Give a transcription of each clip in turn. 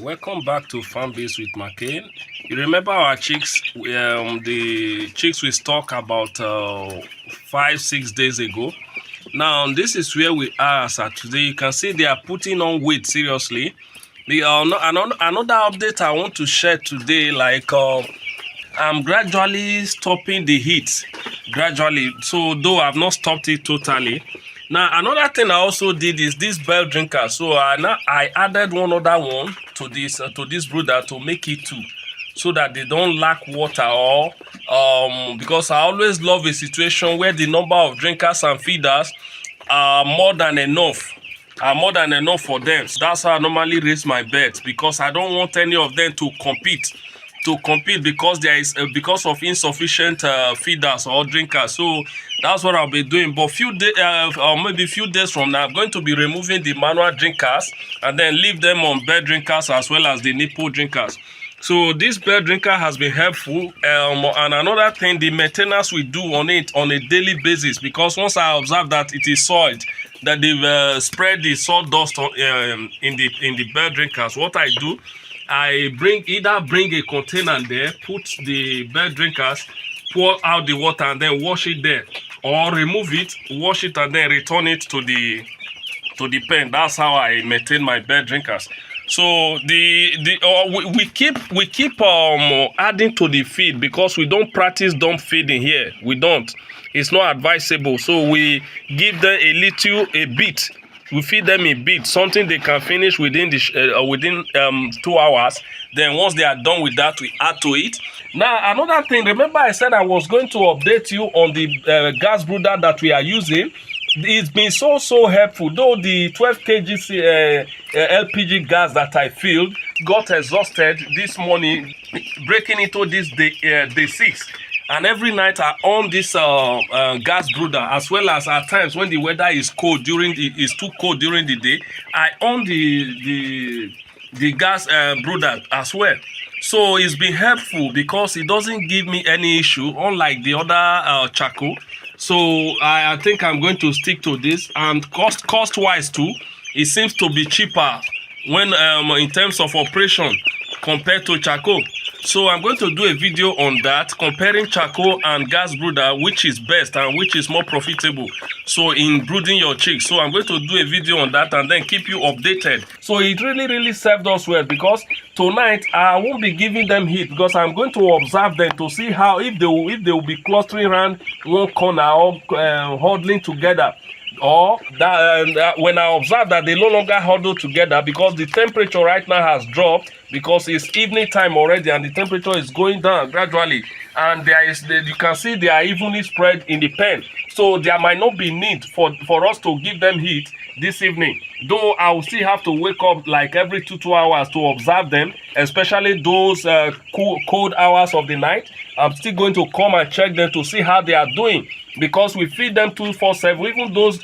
Welcome back to Farmbiz with Markay. You remember our chicks, the chicks we talked about 5-6 days ago. Now this is where we are as at today. You can see they are putting on weight seriously. Another update I want to share today, like I'm gradually stopping the heat, gradually. So though I've not stopped it totally. Now another thing I also did is this bell drinker. So I added one other one to this brooder to make it two, so that they don't lack water, or because I always love a situation where the number of drinkers and feeders are more than enough for them. So that's how I normally raise my bets, because I don't want any of them to compete because there is because of insufficient feeders or drinkers. So that's what I'll be doing. But maybe few days from now, I'm going to be removing the manual drinkers and then leave them on bed drinkers as well as the nipple drinkers. So this bed drinker has been helpful. And another thing, the maintenance we do on it on a daily basis, because once I observe that it is soiled, that they've spread the sawdust in the bed drinkers, what I do, I either bring a container there, put the bed drinkers, pour out the water and then wash it there, or remove it, wash it and then return it to the pen. That's how I maintain my bed drinkers. So we keep adding to the feed, because we don't practice dump feeding here. We don't. It's not advisable. So we give them a bit. We feed them a bit, something they can finish within 2 hours. Then once they are done with that, we add to it. Now another thing, remember I said I was going to update you on the gas brooder that we are using. It's been so helpful. Though the 12 kg LPG gas that I filled got exhausted this morning, breaking into this day 6. And every night I on this gas brooder, as well as at times when the weather is cold is too cold during the day, I on the gas brooder as well. So it's been helpful because it doesn't give me any issue, unlike the other charcoal. So I think I'm going to stick to this, and cost wise too, it seems to be cheaper when in terms of operation compared to charcoal. So I'm going to do a video on that, comparing charcoal and gas brooder, which is best and which is more profitable, so in brooding your chicks. So I'm going to do a video on that and then keep you updated. So it really served us well, because tonight I won't be giving them heat, because I'm going to observe them to see how if they will be clustering around one corner or huddling together, or that when I observe that they no longer huddle together, because the temperature right now has dropped, because it's evening time already and the temperature is going down gradually, and you can see they are evenly spread in the pen. So there might not be need for us to give them heat this evening, though I will still have to wake up like every 2 hours to observe them, especially those cold hours of the night. I'm still going to come and check them to see how they are doing, because we feed them 24/7. Even those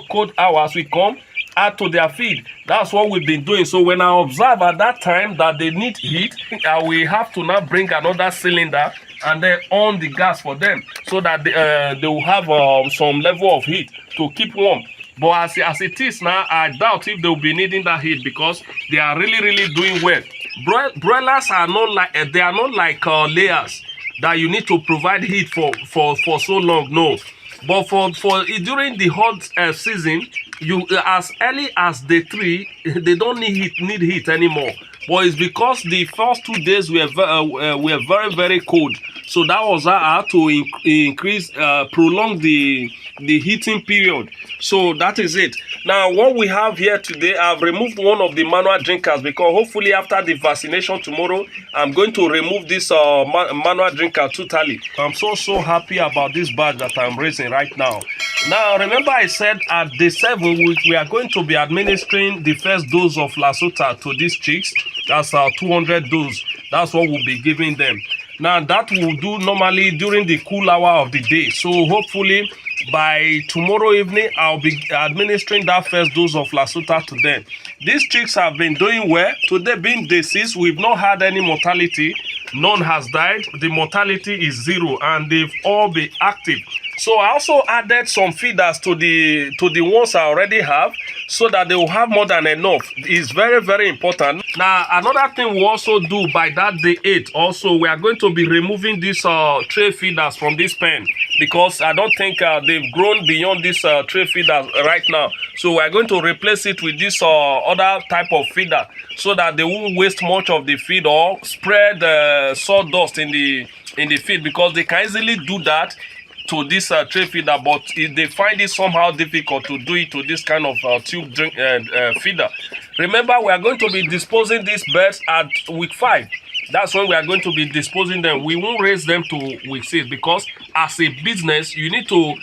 cold hours, we come add to their feed. That's what we've been doing. So when I observe at that time that they need heat, we have to now bring another cylinder and then on the gas for them, so that they will have some level of heat to keep warm. But as it is now, I doubt if they will be needing that heat, because they are really doing well. Broilers are not like layers that you need to provide heat for so long. No, but for during the hot season, as early as day 3, they don't need heat anymore. But it's because the first 2 days were very cold, so that was how I had to prolong the heating period. So that is it. Now what we have here today, I've removed one of the manual drinkers, because hopefully after the vaccination tomorrow, I'm going to remove this manual drinker totally. I'm so happy about this batch that I'm raising right now. Now remember I said at day 7 we are going to be administering the first dose of Lasota to these chicks. That's our 200 dose. That's what we'll be giving them. Now that we'll do normally during the cool hour of the day. So hopefully by tomorrow evening, I'll be administering that first dose of Lasota to them. These chicks have been doing well. Today being day 6, we've not had any mortality. None has died. The mortality is 0, and they've all been active. So I also added some feeders to the ones I already have, so that they will have more than enough. It's very, very important. Now, another thing we also do by that day 8, also, we are going to be removing these tray feeders from this pen, because I don't think they've grown beyond this tray feeder right now. So we are going to replace it with this other type of feeder, so that they won't waste much of the feed or spread sawdust in the feed, because they can easily do that to this tray feeder, but if they find it somehow difficult to do it to this kind of tube drink feeder. Remember, we are going to be disposing these birds at week 5. That's when we are going to be disposing them. We won't raise them to week 6, because as a business, you need to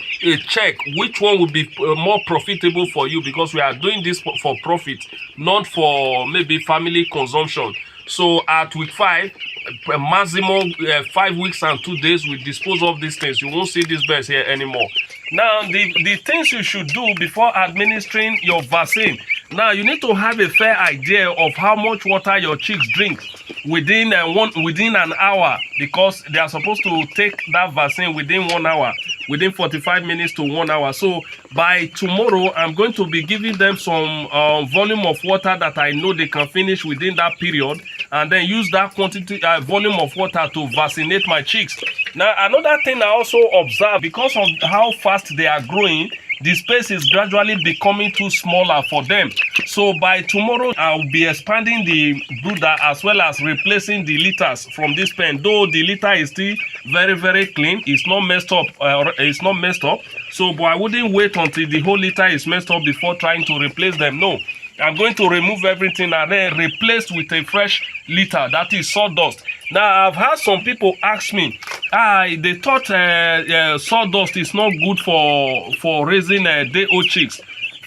check which one will be more profitable for you, because we are doing this for profit, not for maybe family consumption. So at week 5, maximum 5 weeks and 2 days, we dispose of these things. You won't see these birds here anymore. Now, the things you should do before administering your vaccine. Now, you need to have a fair idea of how much water your chicks drink within an hour, because they are supposed to take that vaccine within 1 hour, within 45 minutes to 1 hour. So by tomorrow, I'm going to be giving them some volume of water that I know they can finish within that period, and then use that quantity volume of water to vaccinate my chicks. Now, another thing I also observe, because of how fast they are growing, the space is gradually becoming too smaller for them. So by tomorrow, I'll be expanding the brooder as well as replacing the litters from this pen. Though the litter is still very, very clean, it's not messed up. So, but I wouldn't wait until the whole litter is messed up before trying to replace them. No, I'm going to remove everything and then replace with a fresh litter, that is sawdust. Now, I've had some people ask me, they thought sawdust is not good for raising day-old chicks.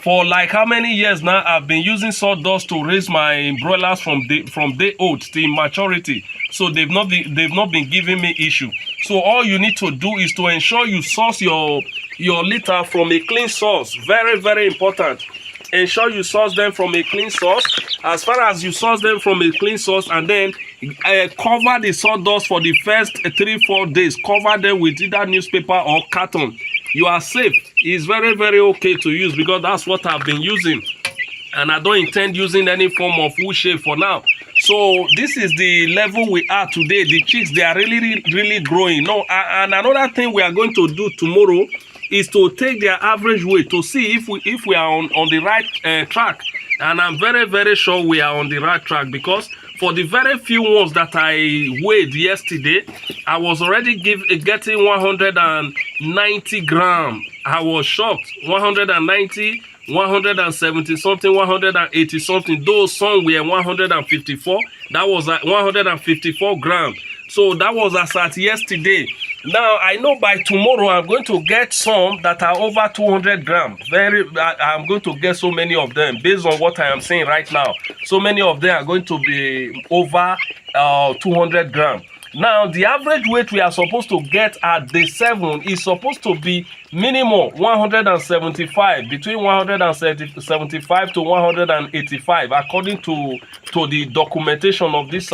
For like how many years now, I've been using sawdust to raise my broilers from day old till maturity. So they've not been giving me issue. So all you need to do is to ensure you source your litter from a clean source. Very, very important. Ensure you source them from a clean source. As far as you source them from a clean source, and then cover the sawdust for the first 3-4 days. Cover them with either newspaper or carton. You are safe. It's very, very okay to use, because that's what I've been using, and I don't intend using any form of wood shade for now. So this is the level we are today. The chicks, they are really, really growing. No, and another thing we are going to do tomorrow is to take their average weight to see if we are on the right track. And I'm very, very sure we are on the right track, because for the very few ones that I weighed yesterday, I was already getting 190 grams. I was shocked. 190, 170 something, 180 something. Those some were 154. That was at 154 grams. So that was as at yesterday. Now, I know by tomorrow I'm going to get some that are over 200 grams. I'm going to get so many of them based on what I am saying right now. So many of them are going to be over 200 grams. Now, the average weight we are supposed to get at day 7 is supposed to be minimum 175, between 175 to 185, according to the documentation of this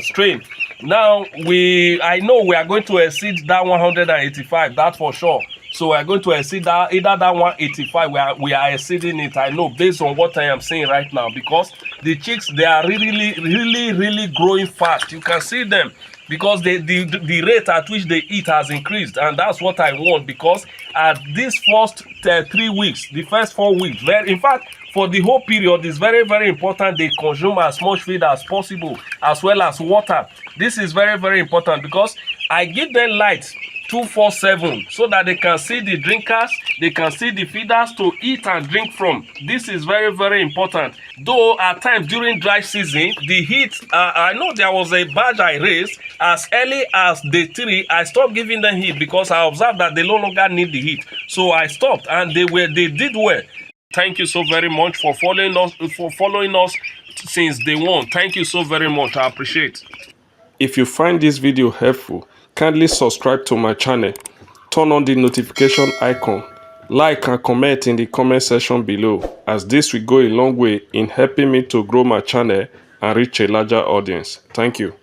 strain. Now, I know we are going to exceed that 185, that's for sure. So we are going to exceed that, either that 185, we are exceeding it, I know, based on what I am saying right now, because the chicks, they are really growing fast. You can see them, because the rate at which they eat has increased, and that's what I want, because at this first 3 weeks, the first 4 weeks, in fact, for the whole period, it's very, very important they consume as much feed as possible, as well as water. This is very, very important, because I give them light 247 so that they can see the drinkers, they can see the feeders to eat and drink from. This is very, very important. Though at times during dry season, the heat, I know there was a batch I raised as early as day 3. I stopped giving them heat because I observed that they no longer need the heat. So I stopped, and they did well. Thank you so very much for following us since day 1. Thank you so very much. I appreciate. If you find this video helpful, kindly subscribe to my channel, turn on the notification icon, like and comment in the comment section below, as this will go a long way in helping me to grow my channel and reach a larger audience. Thank you.